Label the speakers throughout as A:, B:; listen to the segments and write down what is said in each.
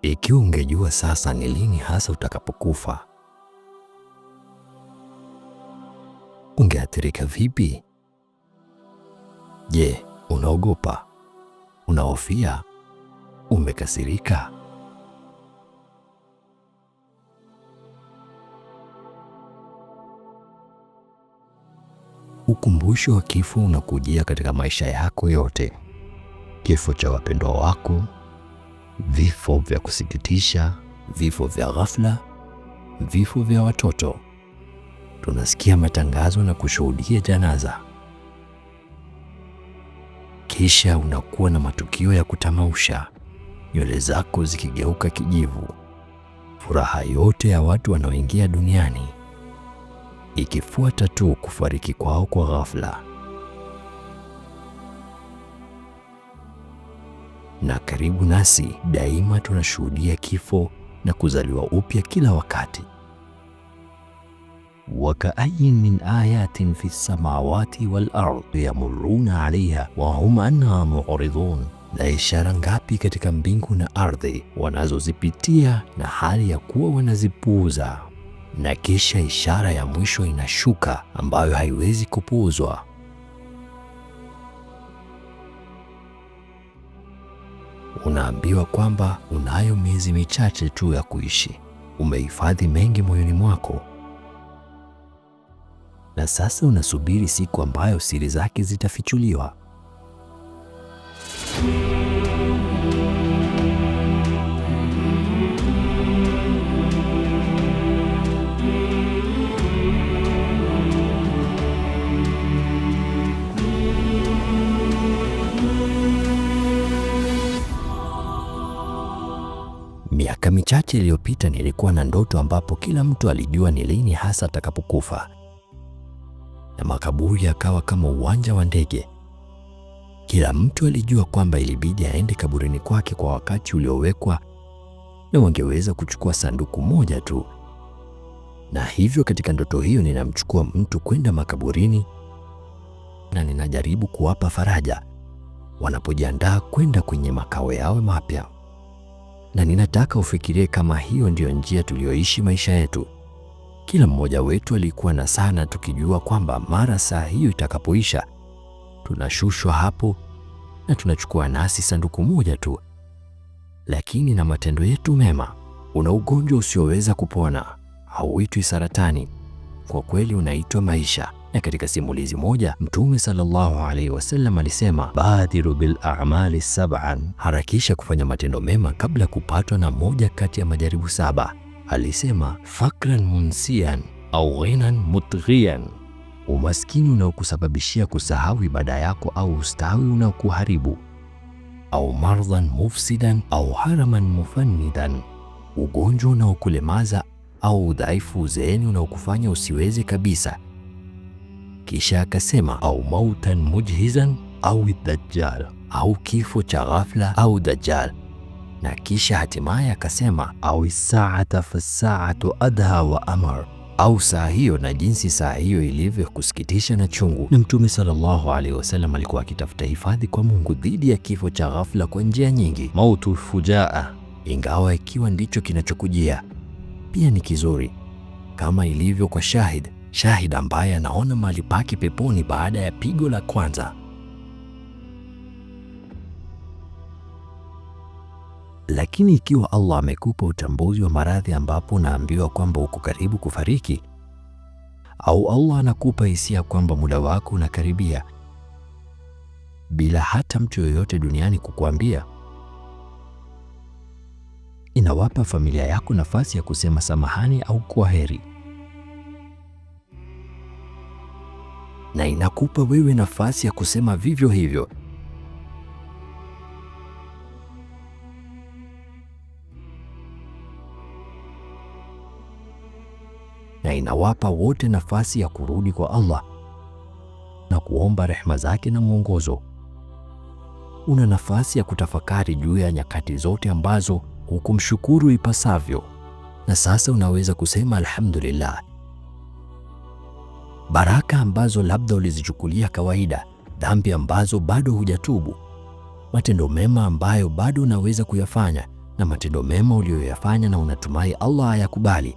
A: Ikiwa ungejua sasa ni lini hasa utakapokufa, ungeathirika vipi? Je, unaogopa? Unahofia? Umekasirika? Ukumbusho wa kifo unakujia katika maisha yako yote. Kifo cha wapendwa wako, vifo vya kusikitisha, vifo vya ghafla, vifo vya watoto. Tunasikia matangazo na kushuhudia janaza. Kisha unakuwa na matukio ya kutamausha, nywele zako zikigeuka kijivu. Furaha yote ya watu wanaoingia duniani ikifuata tu kufariki kwao kwa ghafla. Na karibu nasi daima tunashuhudia kifo na kuzaliwa upya kila wakati. Wakaayin min ayatin fi samawati wal ardi yamurruna alaiha wa hum anha mu'ridun, na ishara ngapi katika mbingu na ardhi wanazozipitia na hali ya kuwa wanazipuuza. Na kisha ishara ya mwisho inashuka ambayo haiwezi kupuuzwa. Unaambiwa kwamba unayo miezi michache tu ya kuishi. Umehifadhi mengi moyoni mwako, na sasa unasubiri siku ambayo siri zake zitafichuliwa. Miaka michache iliyopita nilikuwa na ndoto ambapo kila mtu alijua ni lini hasa atakapokufa, na makaburi yakawa kama uwanja wa ndege. Kila mtu alijua kwamba ilibidi aende kaburini kwake kwa wakati uliowekwa, na wangeweza kuchukua sanduku moja tu. Na hivyo katika ndoto hiyo ninamchukua mtu kwenda makaburini, na ninajaribu kuwapa faraja wanapojiandaa kwenda kwenye makao yao mapya. Na ninataka ufikirie kama hiyo ndiyo njia tuliyoishi maisha yetu. Kila mmoja wetu alikuwa na sana, tukijua kwamba mara saa hiyo itakapoisha tunashushwa hapo na tunachukua nasi sanduku moja tu. Lakini na matendo yetu mema, una ugonjwa usioweza kupona, hauitwi saratani, kwa kweli unaitwa maisha. Na katika simulizi moja Mtume sallallahu alaihi wasallam alisema, badiru bil a'mali sab'an, harakisha kufanya matendo mema kabla kupatwa na moja kati ya majaribu 7. Alisema, fakran munsian au ghinan mutghiyan, umaskini unaokusababishia kusahau ibada yako au ustawi unaokuharibu, au mardhan mufsidan au haraman mufannidan, ugonjwa unaokulemaza au udhaifu uzeeni unaokufanya usiweze kabisa. Kisha akasema, au mautan mujhizan au dajjal, au kifo cha ghafla au dajjal. Na kisha hatimaye akasema, au saata fasaatu adha wa amar, au saa hiyo na jinsi saa hiyo ilivyo kusikitisha na chungu. Na Mtume sallallahu alaihi wasallam alikuwa akitafuta hifadhi kwa Mungu dhidi ya kifo cha ghafla kwa njia nyingi. Mautu fujaa, ingawa ikiwa ndicho kinachokujia, pia ni kizuri, kama ilivyo kwa Shahid ambaye anaona mahali pake peponi baada ya pigo la kwanza. Lakini ikiwa Allah amekupa utambuzi wa maradhi ambapo unaambiwa kwamba uko karibu kufariki, au Allah anakupa hisia kwamba muda wako unakaribia bila hata mtu yoyote duniani kukuambia, inawapa familia yako nafasi ya kusema samahani au kwaheri, na inakupa wewe nafasi ya kusema vivyo hivyo. Na inawapa wote nafasi ya kurudi kwa Allah na kuomba rehema zake na mwongozo. Una nafasi ya kutafakari juu ya nyakati zote ambazo hukumshukuru ipasavyo, na sasa unaweza kusema alhamdulillah. Baraka ambazo labda ulizichukulia kawaida, dhambi ambazo bado hujatubu, matendo mema ambayo bado unaweza kuyafanya, na matendo mema uliyoyafanya na unatumai Allah ayakubali.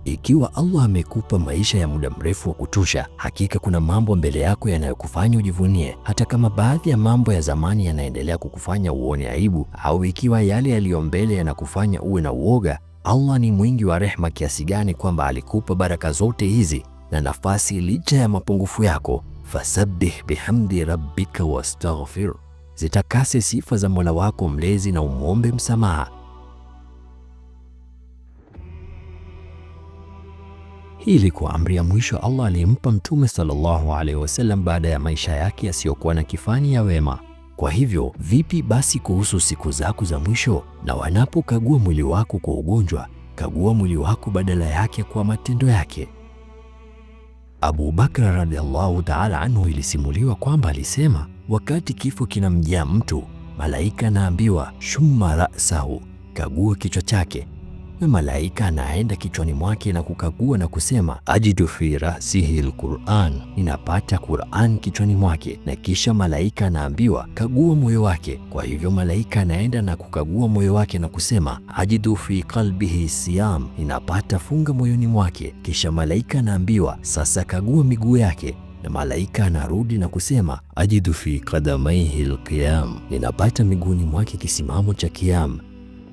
A: Ikiwa Allah amekupa maisha ya muda mrefu wa kutosha, hakika kuna mambo mbele yako yanayokufanya ujivunie, hata kama baadhi ya mambo ya zamani yanaendelea kukufanya uone aibu, au ikiwa yale yaliyo mbele yanakufanya uwe na uoga. Allah ni mwingi wa rehema kiasi gani kwamba alikupa baraka zote hizi na nafasi licha ya mapungufu yako. Fasabbih bihamdi rabbika wastaghfir, zitakase sifa za Mola wako mlezi na umwombe msamaha. Hii ilikuwa amri ya mwisho Allah alimpa Mtume sallallahu alaihi wasallam baada ya maisha yake yasiyokuwa na kifani ya wema. Kwa hivyo, vipi basi kuhusu siku zako za mwisho? Na wanapokagua mwili wako kwa ugonjwa, kagua mwili wako badala yake kwa matendo yake. Abu Bakr radhiallahu ta'ala anhu ilisimuliwa kwamba alisema, wakati kifo kinamjia mtu, malaika anaambiwa shumma ra'sahu, kagua kichwa chake, na malaika anaenda kichwani mwake na kukagua na kusema, ajidu fi ra'sihi al-Qur'an, ninapata Qur'an kichwani mwake. Na kisha malaika anaambiwa kagua moyo wake. Kwa hivyo malaika anaenda na kukagua moyo wake na kusema, ajidu fi qalbihi siyam, ninapata funga moyoni mwake. Kisha malaika anaambiwa sasa kagua miguu yake, na malaika anarudi na kusema, ajidu fi qadamaihi al-qiyam, ninapata miguuni mwake kisimamo cha qiyam.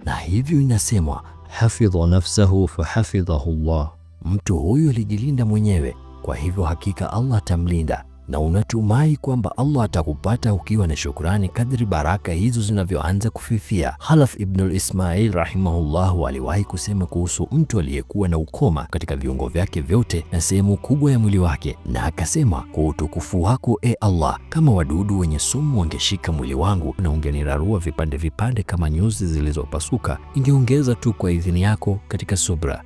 A: Na hivyo inasemwa, hafidha nafsahu fahafidhahu Allah, mtu huyu alijilinda mwenyewe, kwa hivyo hakika Allah atamlinda. Na unatumai kwamba Allah atakupata ukiwa na shukrani kadri baraka hizo zinavyoanza kufifia. Khalaf ibn al-Ismail rahimahullahu aliwahi kusema kuhusu mtu aliyekuwa na ukoma katika viungo vyake vyote na sehemu kubwa ya mwili wake, na akasema, kwa utukufu wako e Allah, kama wadudu wenye sumu wangeshika mwili wangu na ungenirarua vipande vipande kama nyuzi zilizopasuka, ningeongeza tu kwa idhini yako katika subra,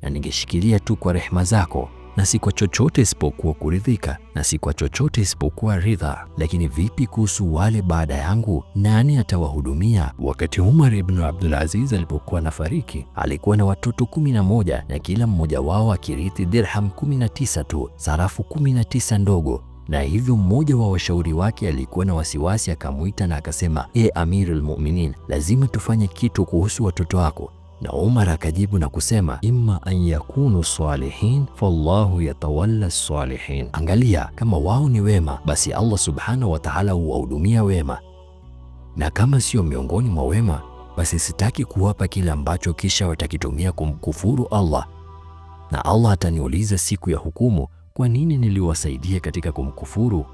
A: na ningeshikilia tu kwa rehema zako, na si kwa chochote isipokuwa kuridhika, na si kwa chochote isipokuwa ridha. Lakini vipi kuhusu wale baada yangu? Nani atawahudumia? Wakati Umar ibn Abdul Aziz alipokuwa nafariki, alikuwa na watoto 11 na kila mmoja wao akirithi dirham 19 tu, sarafu 19 ndogo. Na hivyo mmoja wa washauri wake alikuwa na wasiwasi, akamwita na akasema, Amirul Mu'minin, lazima tufanye kitu kuhusu watoto wako. Na Umar akajibu na kusema, imma an yakunu salihin fallahu yatawalla salihin, angalia, kama wao ni wema basi Allah subhanahu wa ta'ala huwahudumia wema, na kama sio miongoni mwa wema basi sitaki kuwapa kile ambacho kisha watakitumia kumkufuru Allah, na Allah ataniuliza siku ya hukumu, kwa nini niliwasaidia katika kumkufuru?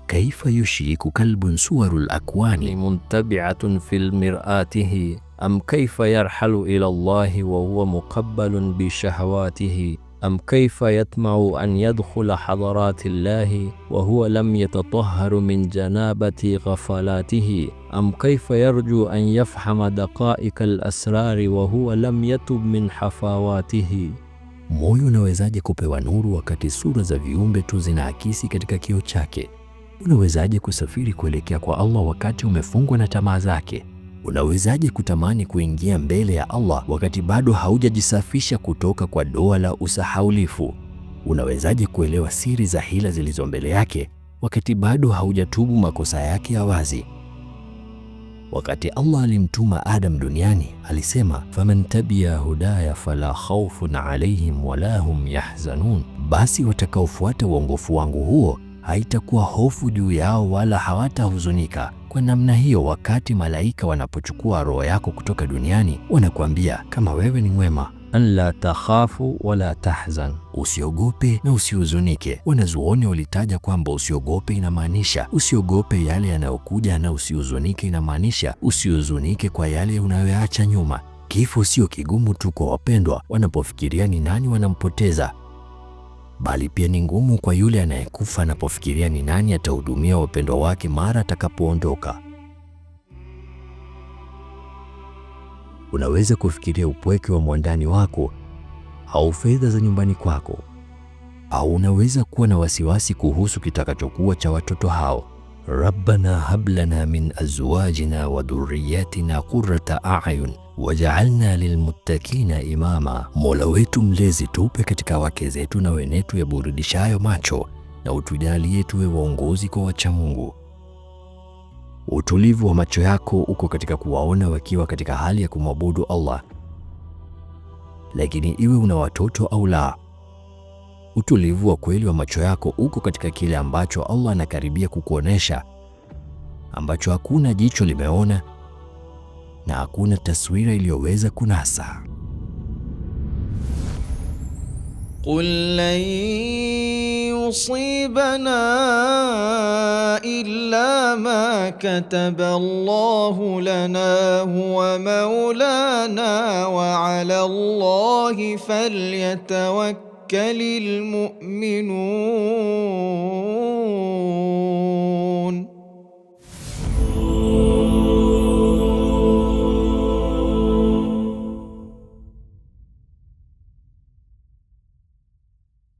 A: Kaifa yushriku kalbun suwarul akwani muntabi'atun fil mir'atihi am kaifa yarhalu ila Allahi wa huwa muqabbalun bi shahawatihi am kaifa yatma'u an yadkhula hadarati Allahi wa huwa lam yatatahharu min janabati ghafalatihi am kaifa yarju an yafhama daqa'iqa al-asrari wa huwa lam yatub min hafawatihi. Moyo unawezaje kupewa nuru wakati sura za viumbe tu zinaakisi katika kioo chake? Unawezaje kusafiri kuelekea kwa Allah wakati umefungwa na tamaa zake? Unawezaje kutamani kuingia mbele ya Allah wakati bado haujajisafisha kutoka kwa doa la usahaulifu? Unawezaje kuelewa siri za hila zilizo mbele yake wakati bado haujatubu makosa yake ya wazi? Wakati Allah alimtuma Adam duniani, alisema, faman tabi'a hudaya fala khawfun alayhim wala hum yahzanun, basi watakaofuata uongofu wangu huo haitakuwa hofu juu yao wala hawatahuzunika. Kwa namna hiyo, wakati malaika wanapochukua roho yako kutoka duniani, wanakuambia kama wewe ni mwema, an la takhafu wala tahzan, usiogope na usihuzunike. Wanazuoni walitaja kwamba usiogope inamaanisha usiogope yale yanayokuja, na usihuzunike inamaanisha usihuzunike kwa yale unayoacha nyuma. Kifo sio kigumu tu kwa wapendwa wanapofikiria ni nani wanampoteza, bali pia ni ngumu kwa yule anayekufa anapofikiria ni nani atahudumia wapendwa wake mara atakapoondoka. Unaweza kufikiria upweke wa mwandani wako au fedha za nyumbani kwako, au unaweza kuwa na wasiwasi kuhusu kitakachokuwa cha watoto hao. Rabbana hab lana min azwajina wa dhurriyyatina qurrata a'yun waj'alna lilmuttaqina imama, Mola wetu mlezi, tupe katika wake zetu na wenetu ya burudishayo macho, na utujalie tuwe waongozi kwa wacha Mungu. Utulivu wa macho yako uko katika kuwaona wakiwa katika hali ya kumwabudu Allah. Lakini iwe una watoto au la, utulivu wa kweli wa macho yako uko katika kile ambacho Allah anakaribia kukuonesha, ambacho hakuna jicho limeona na hakuna taswira iliyoweza kunasa.
B: Qul lan yusibana illa ma kataba Allahu lana huwa maulana wa ala Allahi falyatawakkalil mu'minun.